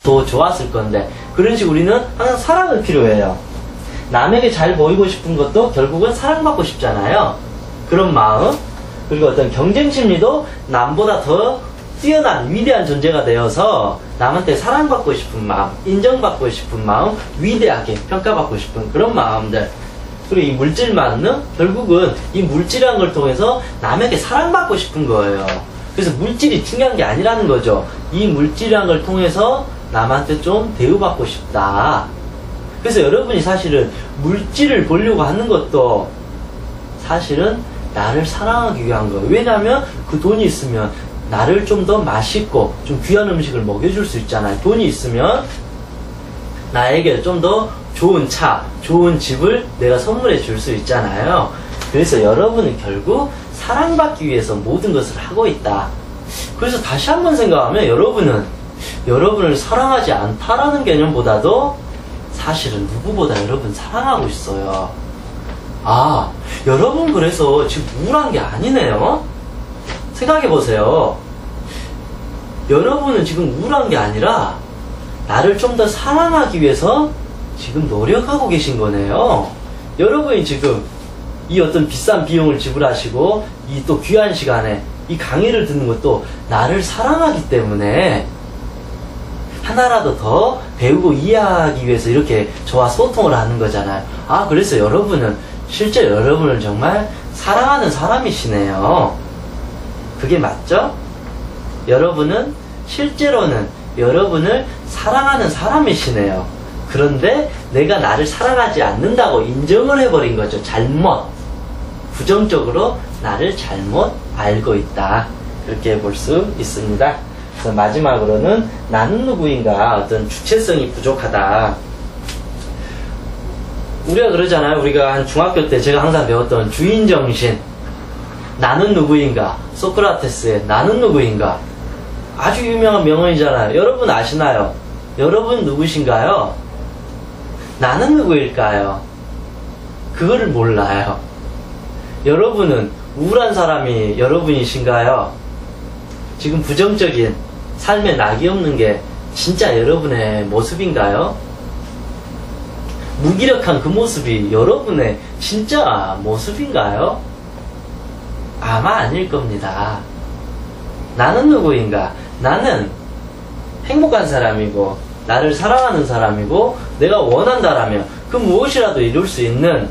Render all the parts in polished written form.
더 좋았을 건데, 그런 식으로 우리는 항상 사랑을 필요해요. 남에게 잘 보이고 싶은 것도 결국은 사랑받고 싶잖아요. 그런 마음, 그리고 어떤 경쟁 심리도 남보다 더 뛰어난 위대한 존재가 되어서 남한테 사랑받고 싶은 마음, 인정받고 싶은 마음, 위대하게 평가받고 싶은 그런 마음들. 그리고 이 물질만은 결국은 이 물질이라는 걸 통해서 남에게 사랑받고 싶은 거예요. 그래서 물질이 중요한 게 아니라는 거죠. 이 물질이라는 걸 통해서 남한테 좀 대우받고 싶다. 그래서 여러분이 사실은 물질을 보려고 하는 것도 사실은 나를 사랑하기 위한 거예요. 왜냐하면 그 돈이 있으면 나를 좀 더 맛있고 좀 귀한 음식을 먹여줄 수 있잖아요. 돈이 있으면 나에게 좀 더 좋은 차, 좋은 집을 내가 선물해 줄 수 있잖아요. 그래서 여러분은 결국 사랑받기 위해서 모든 것을 하고 있다. 그래서 다시 한번 생각하면 여러분은 여러분을 사랑하지 않다라는 개념보다도 사실은 누구보다 여러분 사랑하고 있어요. 아, 여러분 그래서 지금 우울한 게 아니네요. 생각해보세요. 여러분은 지금 우울한 게 아니라 나를 좀 더 사랑하기 위해서 지금 노력하고 계신 거네요. 여러분이 지금 이 어떤 비싼 비용을 지불하시고 이 또 귀한 시간에 이 강의를 듣는 것도 나를 사랑하기 때문에 하나라도 더 배우고 이해하기 위해서 이렇게 저와 소통을 하는 거잖아요. 아, 그래서 여러분은 실제 여러분을 정말 사랑하는 사람이시네요. 그게 맞죠? 여러분은 실제로는 여러분을 사랑하는 사람이시네요. 그런데 내가 나를 사랑하지 않는다고 인정을 해버린 거죠. 잘못. 부정적으로 나를 잘못 알고 있다. 그렇게 볼 수 있습니다. 그래서 마지막으로는 나는 누구인가 어떤 주체성이 부족하다. 우리가 그러잖아요. 우리가 한 중학교 때 제가 항상 배웠던 주인정신. 나는 누구인가? 소크라테스의 나는 누구인가? 아주 유명한 명언이잖아요. 여러분 아시나요? 여러분 누구신가요? 나는 누구일까요? 그거를 몰라요. 여러분은 우울한 사람이 여러분이신가요? 지금 부정적인 삶에 낙이 없는 게 진짜 여러분의 모습인가요? 무기력한 그 모습이 여러분의 진짜 모습인가요? 아마 아닐 겁니다. 나는 누구인가? 나는 행복한 사람이고 나를 사랑하는 사람이고 내가 원한다라면 그 무엇이라도 이룰 수 있는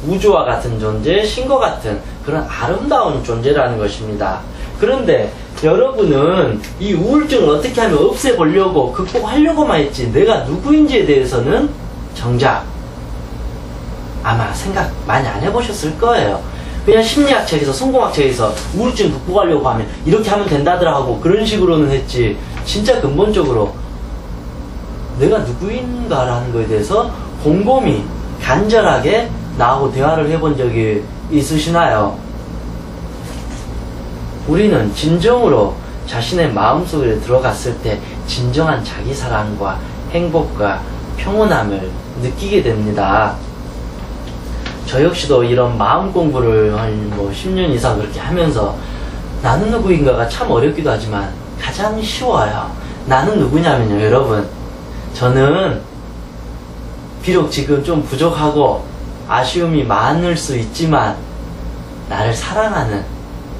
우주와 같은 존재, 신과 같은 그런 아름다운 존재라는 것입니다. 그런데 여러분은 이 우울증을 어떻게 하면 없애보려고 극복하려고만 했지 내가 누구인지에 대해서는 정작 아마 생각 많이 안 해보셨을 거예요. 그냥 심리학 책에서 성공학 책에서 우울증 극복하려고 하면 이렇게 하면 된다더라 하고 그런 식으로는 했지 진짜 근본적으로 내가 누구인가라는 거에 대해서 곰곰이 간절하게 나하고 대화를 해본 적이 있으시나요? 우리는 진정으로 자신의 마음속에 들어갔을 때 진정한 자기사랑과 행복과 평온함을 느끼게 됩니다. 저 역시도 이런 마음 공부를 한 10년 이상 그렇게 하면서 나는 누구인가가 참 어렵기도 하지만 가장 쉬워요. 나는 누구냐면요, 여러분. 저는 비록 지금 좀 부족하고 아쉬움이 많을 수 있지만 나를 사랑하는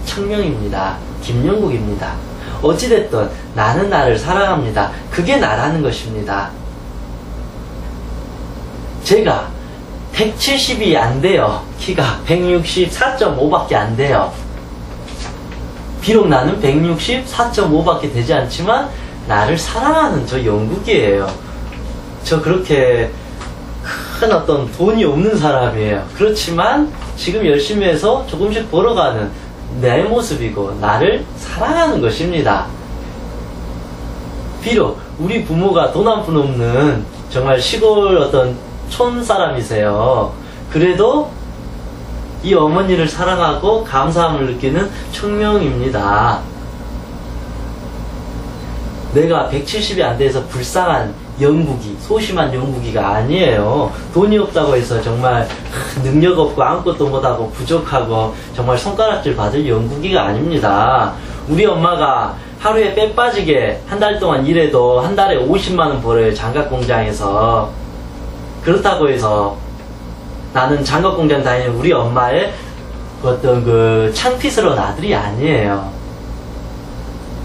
청명입니다. 김영국입니다. 어찌됐든 나는 나를 사랑합니다. 그게 나라는 것입니다. 제가 170이 안 돼요. 키가 164.5밖에 안 돼요. 비록 나는 164.5밖에 되지 않지만 나를 사랑하는 저 영국이에요. 저 그렇게 큰 어떤 돈이 없는 사람이에요. 그렇지만 지금 열심히 해서 조금씩 벌어가는 내 모습이고 나를 사랑하는 것입니다. 비록 우리 부모가 돈 한 푼 없는 정말 시골 어떤 촌 사람이세요. 그래도 이 어머니를 사랑하고 감사함을 느끼는 청명입니다. 내가 170이 안 돼서 불쌍한 영국이, 소심한 영국이가 아니에요. 돈이 없다고 해서 정말 능력 없고 아무것도 못하고 부족하고 정말 손가락질 받을 영국이가 아닙니다. 우리 엄마가 하루에 빼 빠지게 한 달 동안 일해도 한 달에 50만원 벌어요. 장갑 공장에서. 그렇다고 해서 나는 장갑 공장 다니는 우리 엄마의 어떤 그 창피스러운 아들이 아니에요.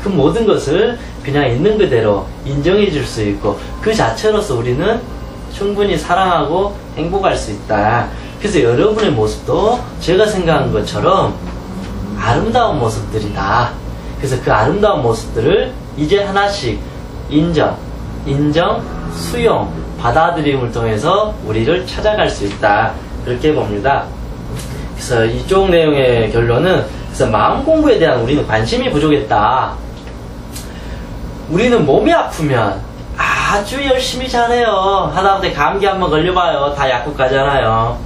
그 모든 것을 그냥 있는 그대로 인정해 줄 수 있고 그 자체로서 우리는 충분히 사랑하고 행복할 수 있다. 그래서 여러분의 모습도 제가 생각한 것처럼 아름다운 모습들이다. 그래서 그 아름다운 모습들을 이제 하나씩 인정, 수용, 받아들임을 통해서 우리를 찾아갈 수 있다. 그렇게 봅니다. 그래서 이쪽 내용의 결론은 그래서 마음 공부에 대한 우리는 관심이 부족했다. 우리는 몸이 아프면 아주 열심히 잘해요. 하다못해 감기 한번 걸려봐요. 다 약국 가잖아요.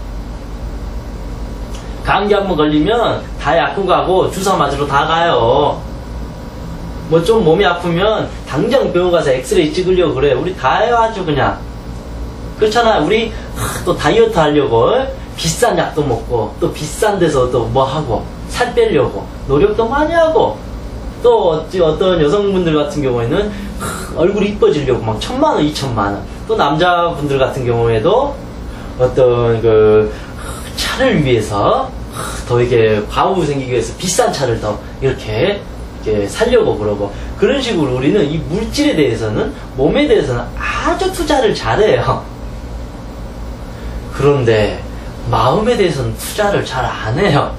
감기 한번 걸리면 다 약국 가고 주사 맞으러 다 가요. 뭐 좀 몸이 아프면 당장 병원 가서 엑스레이 찍으려고 그래. 우리 다 해요. 아주 그냥. 그렇잖아요. 우리 또 다이어트 하려고 비싼 약도 먹고 또 비싼 데서 또 뭐 하고 살 빼려고 노력도 많이 하고 또 어떤 여성분들 같은 경우에는 얼굴이 이뻐지려고 막 1,000만원, 2,000만원. 또 남자분들 같은 경우에도 어떤 그 차를 위해서 더 이게 과부 생기기 위해서 비싼 차를 더 이렇게 살려고 그러고 그런 식으로 우리는 이 물질에 대해서는 몸에 대해서는 아주 투자를 잘해요. 그런데 마음에 대해서는 투자를 잘 안 해요.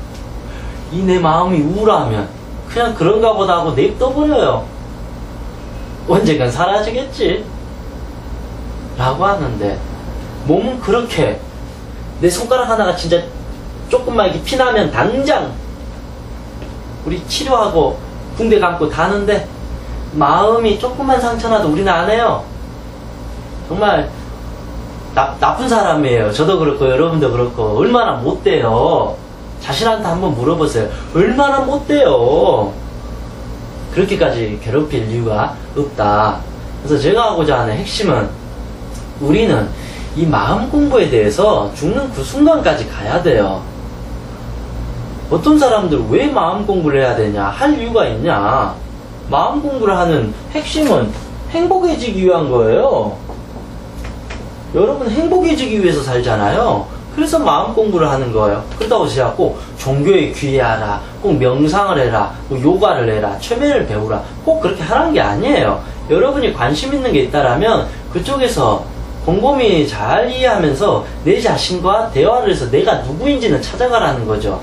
이 내 마음이 우울하면 그냥 그런가 보다 하고 냅둬버려요. 언젠간 사라지겠지 라고 하는데 몸은 그렇게 내 손가락 하나가 진짜 조금만 이렇게 피나면 당장 우리 치료하고 붕대 감고 다는데 마음이 조금만 상처나도 우리는 안 해요. 정말 나쁜 사람이에요. 저도 그렇고 여러분도 그렇고 얼마나 못돼요. 자신한테 한번 물어보세요. 얼마나 못돼요. 그렇게까지 괴롭힐 이유가 없다. 그래서 제가 하고자 하는 핵심은 우리는 이 마음 공부에 대해서 죽는 그 순간까지 가야 돼요. 어떤 사람들 왜 마음 공부를 해야 되냐? 할 이유가 있냐? 마음 공부를 하는 핵심은 행복해지기 위한 거예요. 여러분 행복해지기 위해서 살잖아요. 그래서 마음 공부를 하는 거예요. 그렇다고 제가 꼭 종교에 귀해하라, 꼭 명상을 해라, 뭐 요가를 해라, 최면을 배우라, 꼭 그렇게 하라는 게 아니에요. 여러분이 관심 있는 게 있다라면 그쪽에서 곰곰이 잘 이해하면서 내 자신과 대화를 해서 내가 누구인지는 찾아가라는 거죠.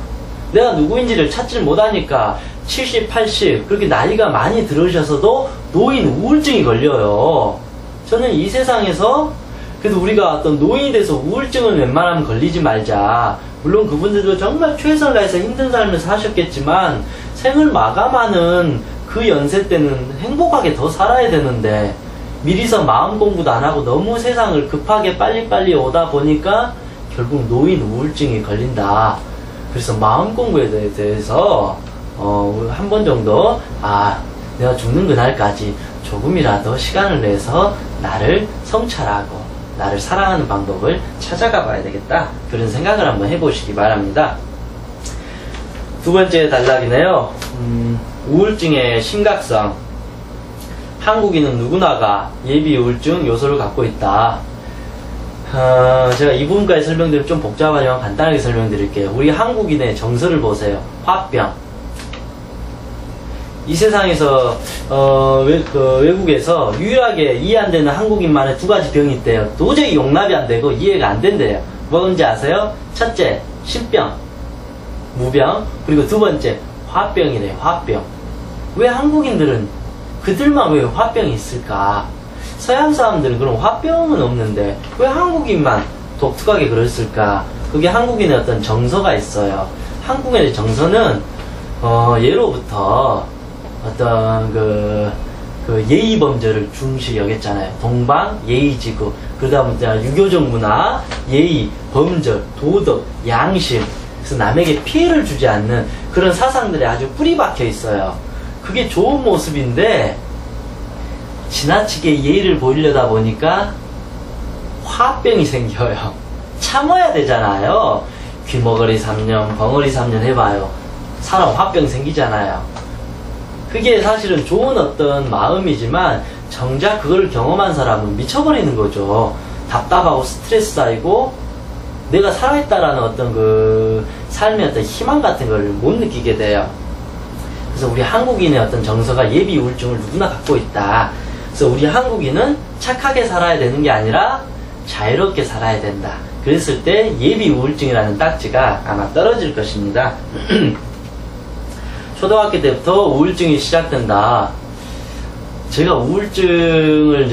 내가 누구인지를 찾질 못하니까 70, 80 그렇게 나이가 많이 들으셔서도 노인 우울증이 걸려요. 저는 이 세상에서 그래도 우리가 어떤 노인이 돼서 우울증은 웬만하면 걸리지 말자. 물론 그분들도 정말 최선을 다해서 힘든 삶을 사셨겠지만 생을 마감하는 그 연세 때는 행복하게 더 살아야 되는데 미리서 마음 공부도 안 하고 너무 세상을 급하게 빨리빨리 오다 보니까 결국 노인 우울증이 걸린다. 그래서 마음 공부에 대해서 한 번 정도 내가 죽는 그날까지 조금이라도 시간을 내서 나를 성찰하고 나를 사랑하는 방법을 찾아가 봐야 되겠다. 그런 생각을 한번 해보시기 바랍니다. 두 번째 단락이네요. 우울증의 심각성. 한국인은 누구나가 예비 우울증 요소를 갖고 있다. 제가 이 부분까지 설명드리면 좀 복잡하지만 간단하게 설명드릴게요. 우리 한국인의 정서를 보세요. 화병. 이 세상에서 외국에서 유일하게 이해 안 되는 한국인만의 두 가지 병이 있대요. 도저히 용납이 안 되고 이해가 안 된대요. 뭔지 아세요? 첫째, 신병, 무병, 그리고 두 번째, 화병이래요. 화병. 왜 한국인들은 그들만 왜 화병이 있을까? 서양 사람들은 그런 화병은 없는데 왜 한국인만 독특하게 그랬을까? 그게 한국인의 어떤 정서가 있어요. 한국인의 정서는 예로부터 어떤 그 예의 범죄를 중시 여겼잖아요. 동방 예의지구. 그러다 보니까 유교적 문화, 예의, 범절, 도덕, 양심. 그래서 남에게 피해를 주지 않는 그런 사상들이 아주 뿌리 박혀 있어요. 그게 좋은 모습인데 지나치게 예의를 보이려다 보니까 화병이 생겨요. 참아야 되잖아요. 귀머거리 3년, 벙어리 3년 해봐요. 사람 화병 생기잖아요. 그게 사실은 좋은 어떤 마음이지만 정작 그걸 경험한 사람은 미쳐버리는 거죠. 답답하고 스트레스 쌓이고 내가 살아있다라는 어떤 그 삶의 어떤 희망 같은 걸 못 느끼게 돼요. 그래서 우리 한국인의 어떤 정서가 예비 우울증을 누구나 갖고 있다. 그래서 우리 한국인은 착하게 살아야 되는 게 아니라 자유롭게 살아야 된다. 그랬을 때 예비 우울증이라는 딱지가 아마 떨어질 것입니다. 초등학교 때부터 우울증이 시작된다. 제가 우울증을